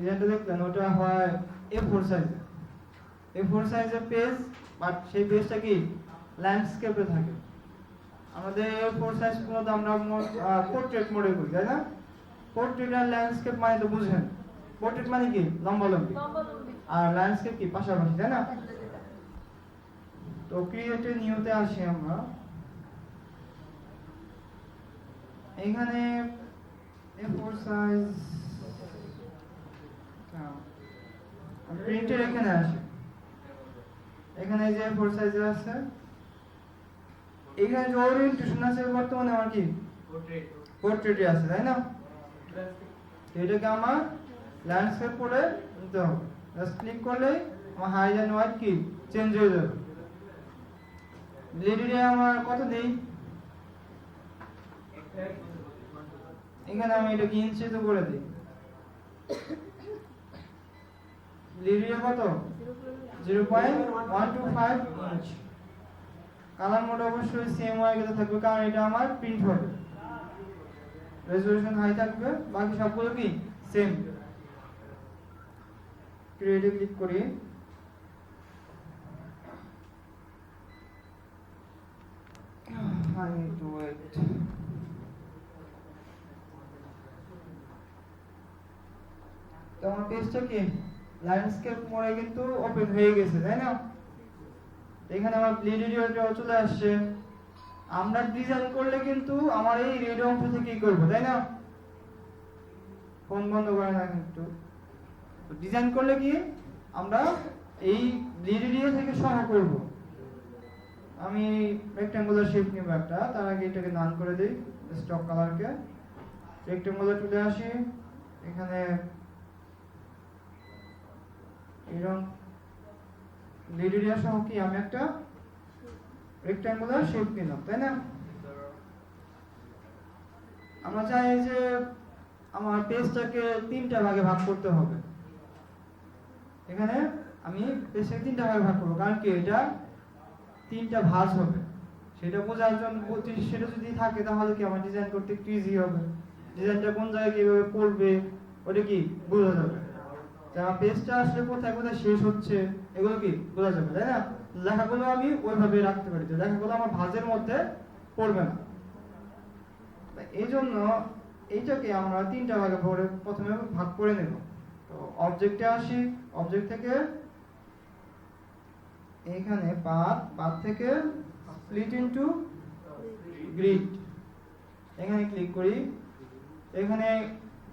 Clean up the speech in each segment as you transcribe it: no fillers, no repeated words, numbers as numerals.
ডিজাইনটা দেখলেন ওটা হয় A4 সাইজে, A4 সাইজের পেজ, বাট সেই পেজটা কি ল্যান্ডস্কেপে থাকে। আমাদের A4 সাইজ মূলত আমরা পোর্ট্রেট মোডে করি, তাই না? পোর্ট্রেট আর ল্যান্ডস্কেপ মানে তো বুঝেন, পোর্ট্রেট মানে কি লম্বালম্বি, আর ল্যান্ডস্কেপ কি পাশাপাশি, তাই না? তো ক্রিয়েটে নিউতে আসি আমরা। এখানে A4 সাইজ প্রিন্টের এখানে আসে, এখানে যে A4 সাইজে আছে, এখানে যে ওরিয়েন্টেশন আছে বর্তমানে আমার কি পোর্ট্রেটে আছে, তাই না? এটাকে আমার ল্যান্ডস্কেপ করে নিতে হবে। জাস্ট ক্লিক করলেই আমার হাইড এন্ড হোয়াইট কি চেঞ্জ হয়ে যাবে। ব্লেডে আমার কত দেই, এখানে আমি এটাকে ইঞ্চিতে করে দিই। ব্লেডে কত 0.125 ইঞ্চ। কালার মোড অবশ্যই সেম হয়ে গেছে থাকবে, কারণ এটা আমার প্রিন্ট হবে। রেজোলিউশন হাই থাকবে, বাকি সবগুলো কি সেম। ক্রিয়েটে ক্লিক করি, I need to wait. তো আমার পেজটা কি ল্যান্ডস্কেপ মোডে কিন্তু ওপেন হয়ে গেছে, তাই না? এখানে আমার ব্লেড এরিয়াটা চলে আসছে। আমরা ডিজাইন করলে কিন্তু আমার এই রেড অংশ থেকে কি করব, তাই না? ফোন বন্ধ করে না কিন্তু। তো ডিজাইন করলে কি আমরা এই ব্লেড এরিয়া থেকে সহ করব। আমি রেক্ট্যাঙ্গুলার শেপ নিব একটা, তার আগে এটাকে নান করে দেই, স্টক কালারকে। রেক্ট্যাঙ্গুলার চলে আসি, এখানে এরকম ব্লেড এরিয়া সহ কি আমি একটা রেক্ট্যাঙ্গুলার শেপ নিলাম, তাই না? আমরা চাই যে আমার পেজটাকে তিনটা ভাগে ভাগ করতে হবে। এখানে আমি পেজটাকে তিনটা ভাগে ভাগ করব, কারণ কি এটা তিনটা ভাঁজ হবে, সেটা বোঝার জন্য। সেটা যদি থাকে তাহলে কি আমার ডিজাইন করতে একটু ইজি হবে। ডিজাইনটা কোন জায়গায় কিভাবে পড়বে ওটা কি বোঝা যাবে। আমার পেজটা আসলে কোথায় কোথায় শেষ হচ্ছে এগুলো কি বোঝা যাবে, তাই না? লেখাগুলো আমি ওইভাবে রাখতে পারি, তো লেখাগুলো আমার ভাঁজের মধ্যে পড়বে না। এই জন্য এইটাকে আমরা তিনটা ভাগে প্রথমে ভাগ করে নেব। তো অবজেক্টে আসি, অবজেক্ট থেকে এখানে পাথ থেকে স্প্লিট ইনটু গ্রিড, এখানে ক্লিক করি। এখানে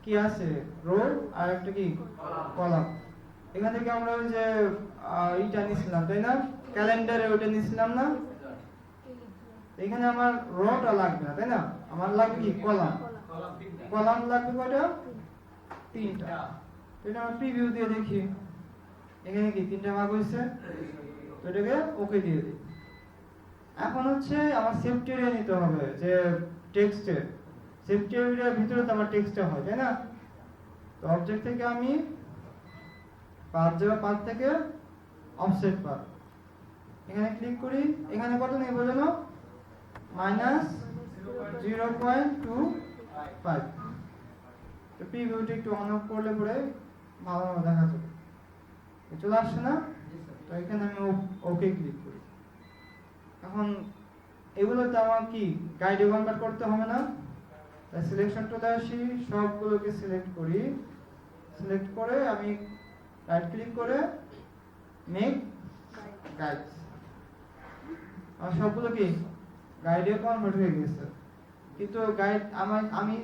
কি আছে রো আর একটা কি কলাম। এখান থেকে আমরা ওই যে এইটা নিছিলাম, তাই না? ক্যালেন্ডারে ওটা নিছিলাম না? এখানে আমার রোটা লাগবে না, তাই না? আমার লাগবে কি কলাম। কলাম লাগবে কয়টা? তিনটা। এটা আমরা প্রিভিউ দিয়ে দেখি, এখানে কি তিনটা ভাগ হয়েছে, তো এটাকে ওকে দিয়ে দিই। এখন হচ্ছে আমার সেফটি এরিয়া নিতে হবে, যে টেক্সটের সেফটি এরিয়ার ভিতরে তো আমার টেক্সটটা হয়, তাই না? তো অবজেক্ট থেকে আমি পাথ থেকে অফসেট পাথ, এখানে ক্লিক করি। এখানে কত নেব জানো? -0.25। তো প্রিভিউটা একটু অন অফ করলে পরে ভালোভাবে দেখা যাবে। চলে আসছে না? তো এখানে আমি ওকে ক্লিক করি। এখন এগুলোতে আমার কি গাইডে কনভার্ট করতে হবে না? তাই সিলেকশন টুলে আসি, সবগুলোকে সিলেক্ট করি। সিলেক্ট করে আমি রাইট ক্লিক করে মেক গাইডস, আর সবগুলো কি গাইডে কনভার্ট হয়ে গেছে। কিন্তু গাইড আমি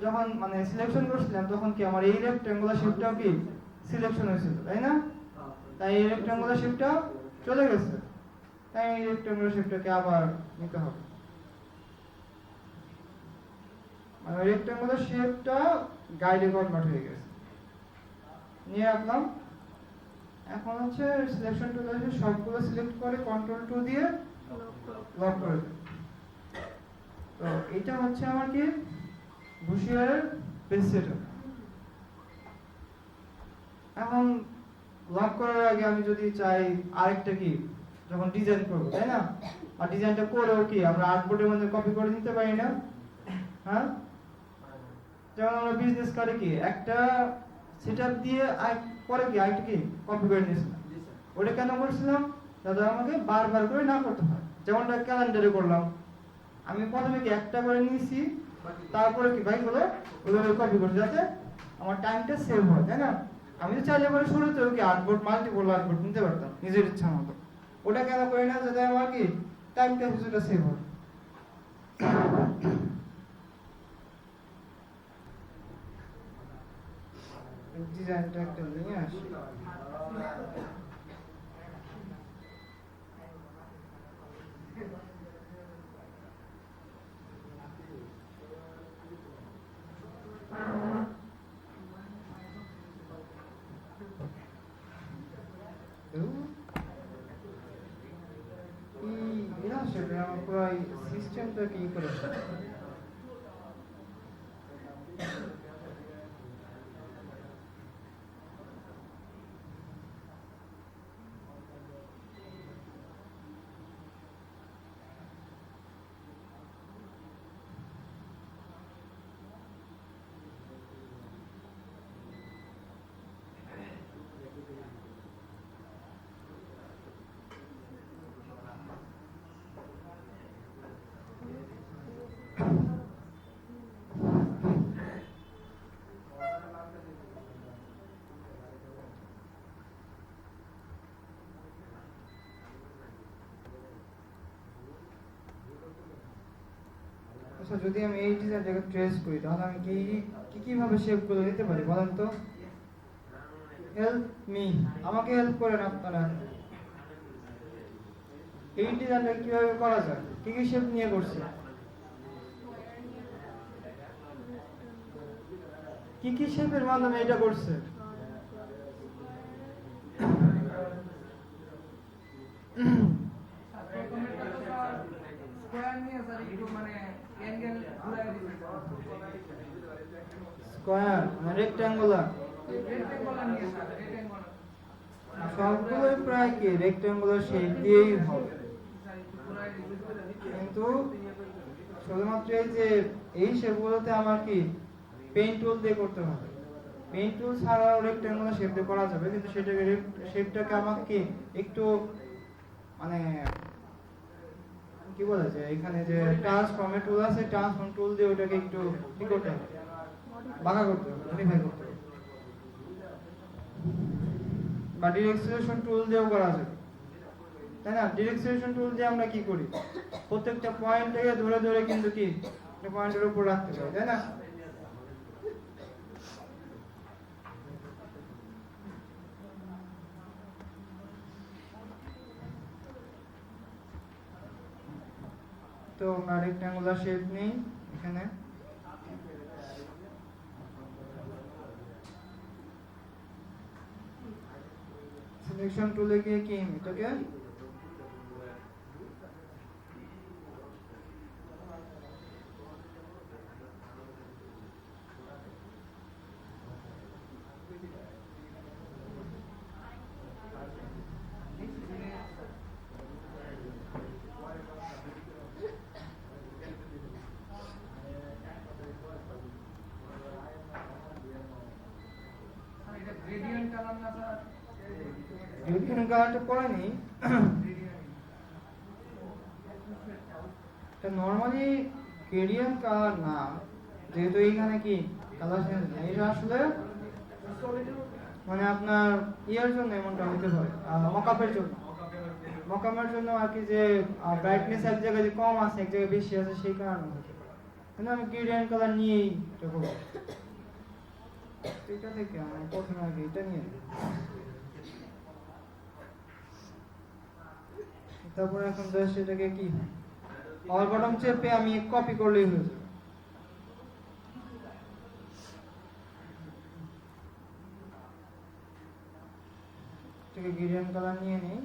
যখন মানে সিলেকশন করছিলাম তখন কি আমার এই রেক্ট্যাঙ্গুলার শেপটাও কি সিলেকশন হয়েছিল, তাই না? তাই এই রেক্ট্যাঙ্গুলার শেপটা চলে গেছে, তাই এই রেক্ট্যাঙ্গুলার শেপটাকে আবার নিতে হবে। মানে রেক্ট্যাঙ্গুলার শেপটা গাইডে কনভার্ট হয়ে গেছে, নিয়ে রাখলাম। এখন হচ্ছে সিলেকশন টুল আছে, সবগুলো সিলেক্ট করে কন্ট্রোল 2 দিয়ে লক করে দেব। তো এটা হচ্ছে আমার কি বুশিয়ারের পেজ সেটআপ। এখন লক করার আগে আমি যদি চাই আরেকটা কি যখন ডিজাইন করব, তাই না? আর ডিজাইনটা করেও কি আমরা আর্টবোর্ডের মধ্যে কপি করে নিতে পারি না? হ্যাঁ, যেমন আমরা বিজনেস কার্ডে কি একটা সেটআপ দিয়ে পরে কি আরেকটা কি কপি করে নিয়েছিলাম। ওটা কেন করছিলাম? যাতে আমাকে বারবার করে না করতে হয়। যেমনটা ক্যালেন্ডারে করলাম, আমি প্রথমে কি একটা করে নিয়েছি, তারপরে কি বাকিগুলো ওইভাবে কপি করছি যাতে আমার টাইমটা সেভ হয়, তাই না? আমি তো চাইলে পরে শুরুতেও কি আর্টবোর্ড মাল্টিপল আর্টবোর্ড নিতে পারতাম নিজের ইচ্ছা মতো। ওটা কেন করি না? যাতে আমার কি টাইমটা কিছুটা সেভ হয়। ডিজাইনটা একটা নিয়ে আসি। সিস্টেমটা কি করে আচ্ছা, যদি আমি এই ডিজাইনটাকে ট্রেস করি তাহলে আমি কিভাবে শেপগুলো নিতে পারি বলেন তো? হেল্প মি, আমাকে হেল্প করেন আপনারা। এই ডিজাইনটা কিভাবে করা যায়? কি শেপ নিয়ে করছি? কি শেপের মাধ্যমে এটা করছে? স্কয়ার মানে রেক্ট্যাঙ্গুলার। সবগুলোই প্রায় কি রেক্ট্যাঙ্গুলার শেপ দিয়েই হবে, কিন্তু শুধুমাত্র এই শেপগুলোতে আমার কি পেইন্ট টুল দিয়ে করতে হবে। পেইন্ট টুল ছাড়াও রেক্ট্যাঙ্গুলার শেপ দিয়ে করা যাবে, কিন্তু শেপটাকে আমাকে একটু মানে কি বলা যায়, এখানে যে ট্রান্সফর্মের টুল আছে, ট্রান্সফর্ম টুল দিয়ে ওটাকে একটু কি করতে হবে, বাঁকা করতে হবে, মডিফাই করতে হবে। বা ডিরেকশন টুল দিয়েও করা যাবে, তাই না? ডিরেকশন টুল দিয়ে আমরা কি করি, প্রত্যেকটা পয়েন্টকে ধরে ধরে কিন্তু কি পয়েন্টের উপর রাখতে পারি, তাই না? তো আমরা রেক্ট্যাঙ্গুলার শেপ নেই এখানে। সিলেকশন টুলে গিয়ে কি এটাকে গ্রেডিয়েন্ট কালারটা করেনি। এটা নরমালি গ্রেডিয়েন্ট কালার না, যেহেতু এইখানে কি কালার চেঞ্জ না, এটা আসলে মানে আপনার ইয়ার জন্য এমনটা হতে পারে, মকআপের জন্য। মকআপের জন্য আর কি, যে ব্রাইটনেস এক জায়গায় কম আছে এক জায়গায় বেশি আছে, সেই কারণে হতে পারে। কিন্তু আমি গ্রেডিয়েন্ট কালার নিয়েই এটা করব। এটা থেকে আমি প্রথমে আগে এটা নিয়ে, তারপরে এখন জাস্ট এটাকে কি অল বটম চেপে আমি কপি করলেই হয়ে যাবে। এটাকে গ্রেডিয়েন্ট কালার নিয়ে নিই।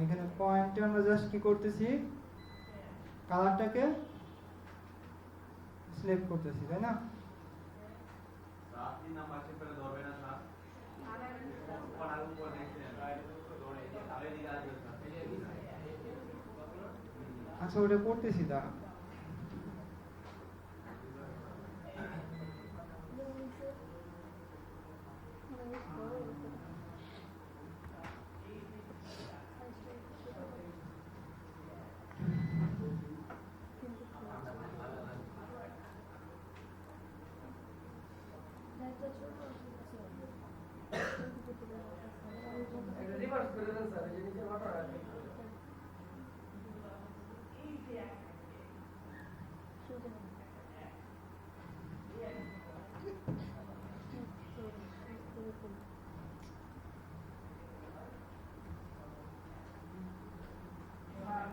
এখানে পয়েন্টে আমরা জাস্ট কি করতেছি, কালারটাকে সিলেক্ট করতেছি, তাই না? আচ্ছা ওটা করতেছি দাঁড়া।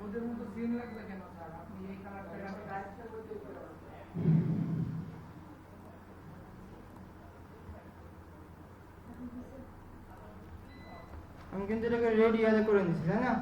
ওদের মতো সিন লাগবে কেন স্যার? আপনি এই কালারটা আমি কিন্তু এটাকে রেডি আগে করে নিচ্ছি, তাই না?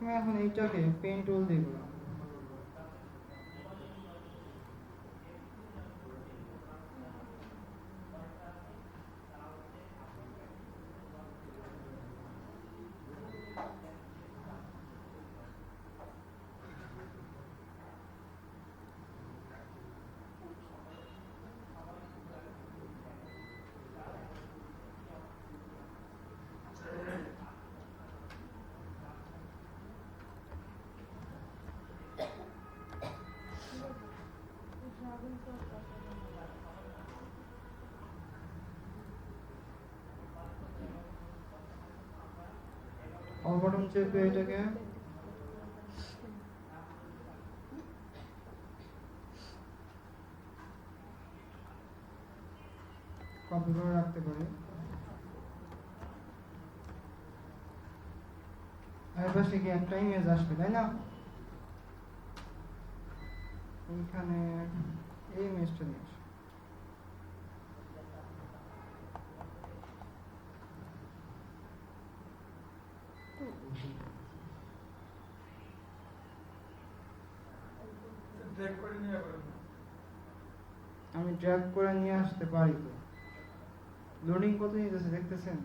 আমি এখন এইটাকে পেন টুল দিয়ে দিলাম। অল বাটন চেপে এটাকে কপি করে রাখতে পারি। আর পাশে কি একটা ইমেজ আসবে, তাই না? এইখানে এই ইমেজটা নিয়ে আসি। আমি ড্র্যাগ করে নিয়ে আসতে পারি তো। লোডিং কত নিতেছে দেখতেছেন?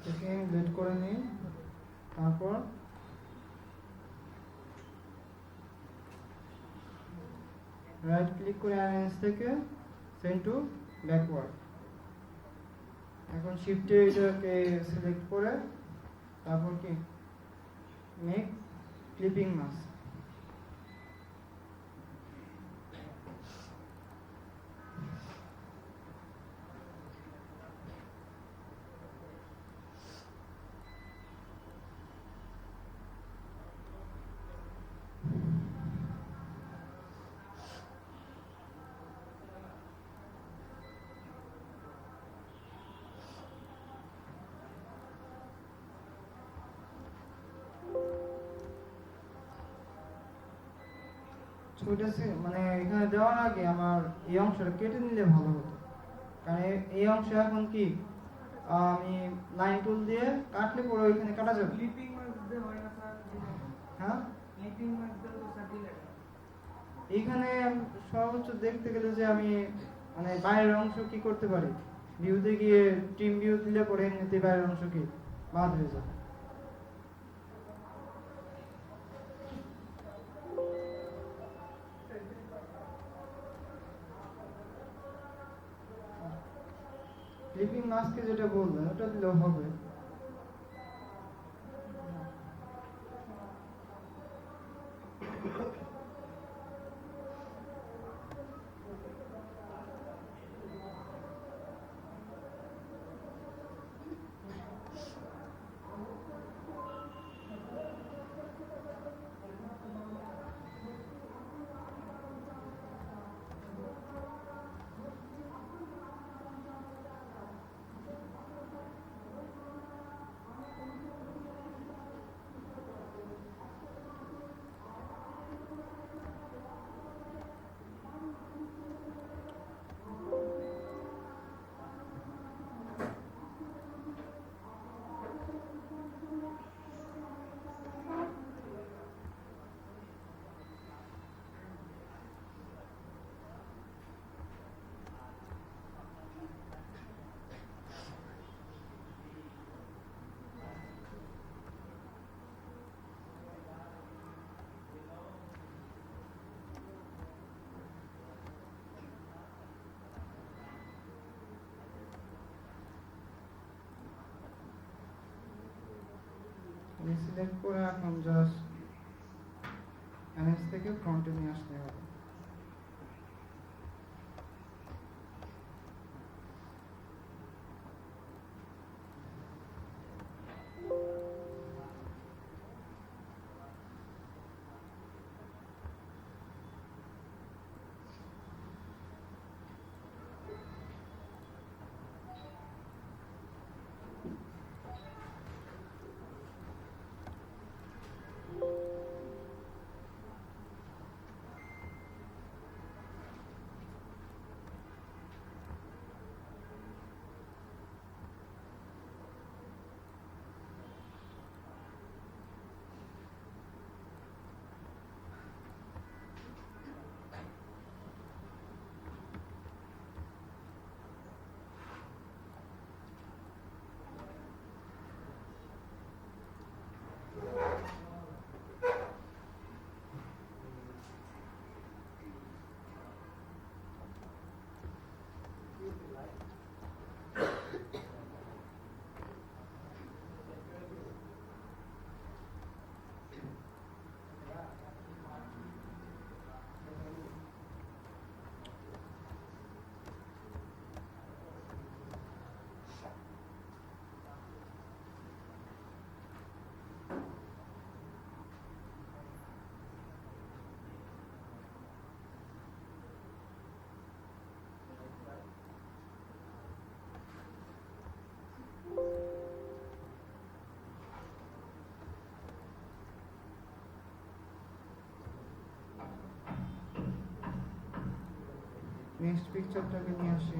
এটাকে লিড করে নিই, তারপর রাইট ক্লিক করে অ্যারেঞ্জ থেকে সেন্ড টু ব্যাকওয়ার্ড। এখন শিফটে এটাকে সিলেক্ট করে তারপর কি মেক ক্লিপিং মাস্ক। ছবিটা মানে এখানে দেওয়ার আগে আমার এই অংশটা কেটে নিলে ভালো হতো, কারণ এই অংশ এখন কি আমি লাইন টুল দিয়ে কাটলে পরে ওইখানে কাটা যাবে। ক্লিপিং মার্ক দিয়ে হয় না স্যার? হ্যাঁ, ক্লিপিং মার্ক দিয়ে তো স্যার দিলে এইখানে সর্বোচ্চ দেখতে গেলে যে আমি মানে বাইরের অংশ কি করতে পারি, ভিউতে গিয়ে ট্রিম ভিউ দিলে পরে এমনিতে বাইরের অংশ কি বাদ হয়ে যাবে। ক্লিপিং মাস্কে যেটা বললেন ওটা দিলেও হবে। সিলেক্ট করে এখন জাস্ট এনএস থেকে ফ্রন্টে নিয়ে আসতে হবে। নেক্সট পিকচারটাকে নিয়ে আসি।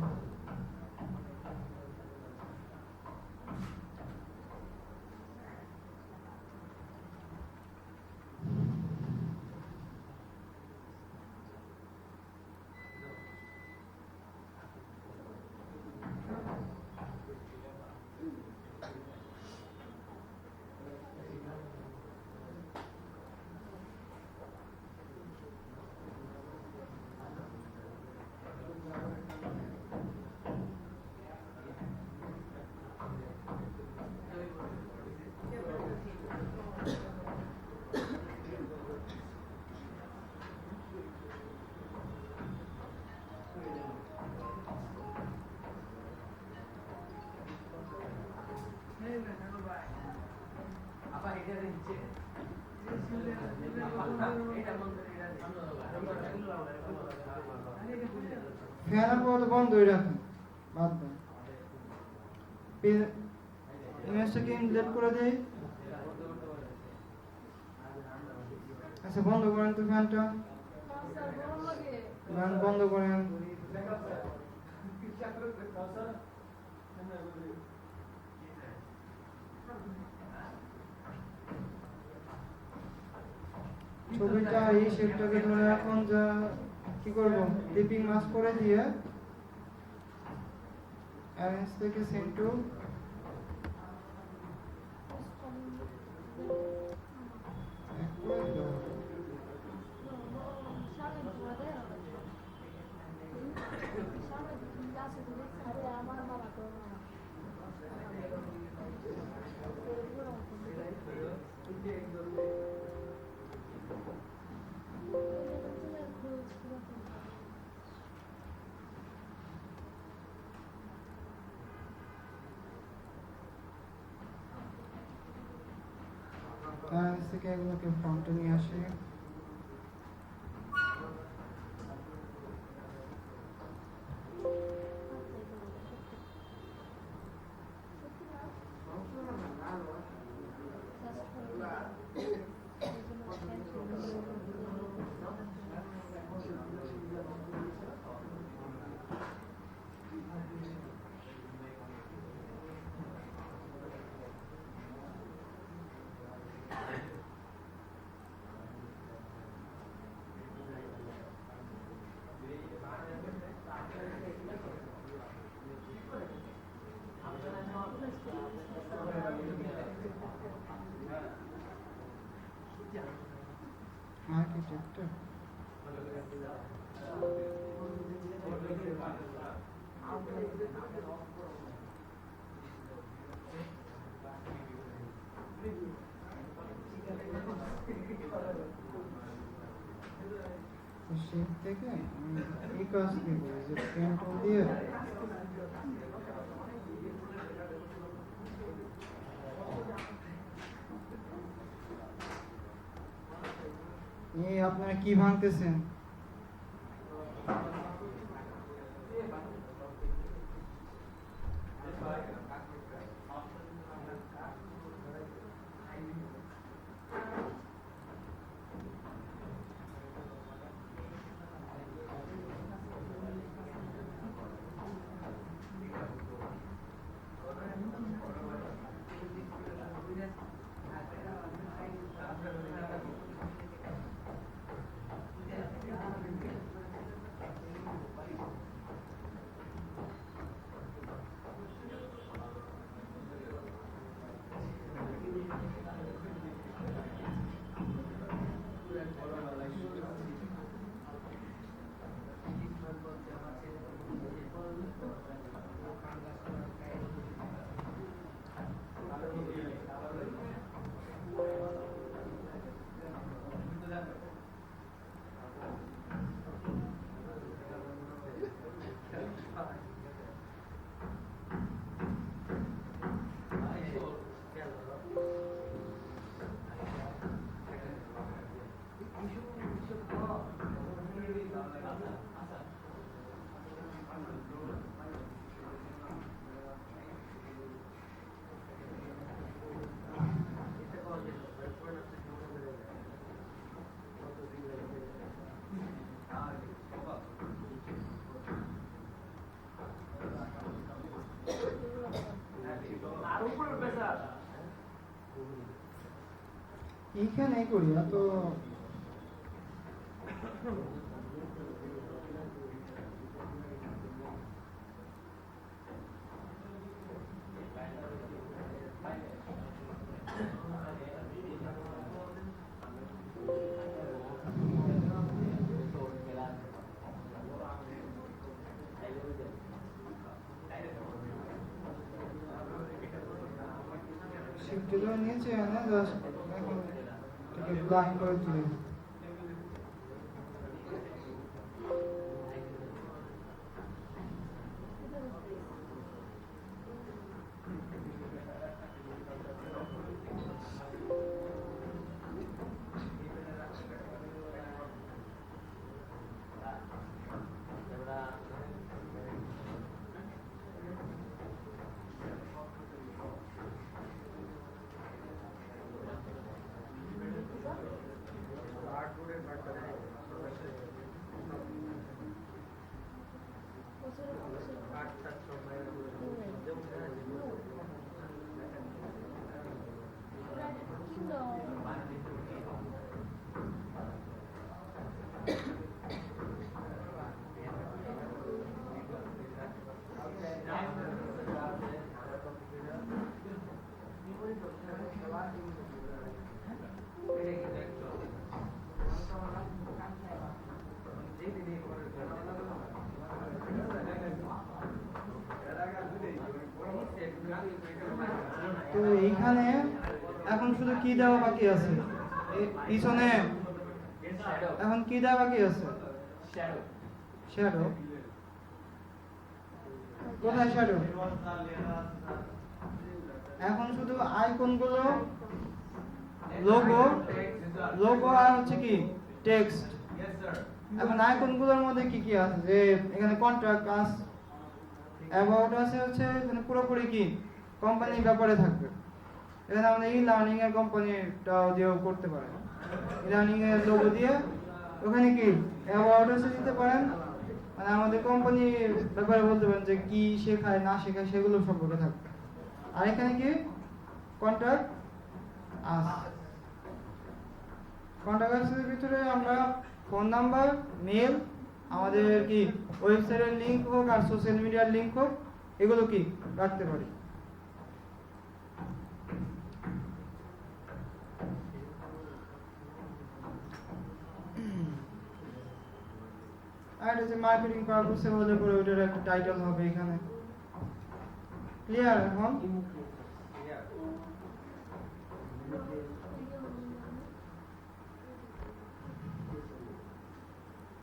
ফ্যান আপাতত বন্ধ হয়ে রাখুন, বাদ দেন। ইমেজটাকে ডিলিট করে দেই। আচ্ছা বন্ধ করেন তো ফ্যানটা। গান বন্ধ করেন। ছবিটা এই শেপটাকে ধরে এখন যা কি করব, ক্লিপিং মাস্ক করে দিয়ে অ্যারেঞ্জ থেকে সেন্ড টু অ্যারেঞ্জ থেকে এগুলোকে ফ্রন্টে নিয়ে আসি। Architecture. শেপ থেকে এই কাজ দিব যে পেন টুল দিয়ে এই আপনারা কি ভাঙতেছেন? এইখানে করি এত শিফট ধরে নিয়েছে না, জাস্ট এখন থেকে ব্লাইন্ড করে তুলে কি দেওয়া বাকি আছে? পিছনে এখন কি দেওয়া বাকি আছে? শ্যাডো। কোথায় শ্যাডো? এখন শুধু আইকন গুলো, লোগো আর হচ্ছে কি টেক্সট। এখন আইকন গুলোর মধ্যে কি কি আছে? যে এখানে কন্ট্রাক্ট আস, অ্যাবাউট আছে, হচ্ছে এখানে পুরোপুরি কি কোম্পানির ব্যাপারে থাকবে। এখানে আমাদের ই লার্নিং এর কোম্পানিটাও দিয়েও করতে পারেন। ই লার্নিং এর লোগো দিয়ে ওখানে কি অ্যাবাউট আছে দিতে পারেন, মানে আমাদের কোম্পানির ব্যাপারে বলতে পারেন যে কি শেখায় না শেখায় সেগুলো সম্পর্কে থাকবে। আর এখানে কি কন্ট্যাক্ট আস। কন্ট্যাক্ট আসের ভিতরে আমরা ফোন নাম্বার, মেল, আমাদের কি ওয়েবসাইটের লিংক হোক আর সোশ্যাল মিডিয়ার লিংক হোক, এগুলো কি রাখতে পারি। আর এটা যে মার্কেটিং পারপাসে হলে পরে ওটার একটা টাইটেল হবে এখানে। ক্লিয়ার এখন?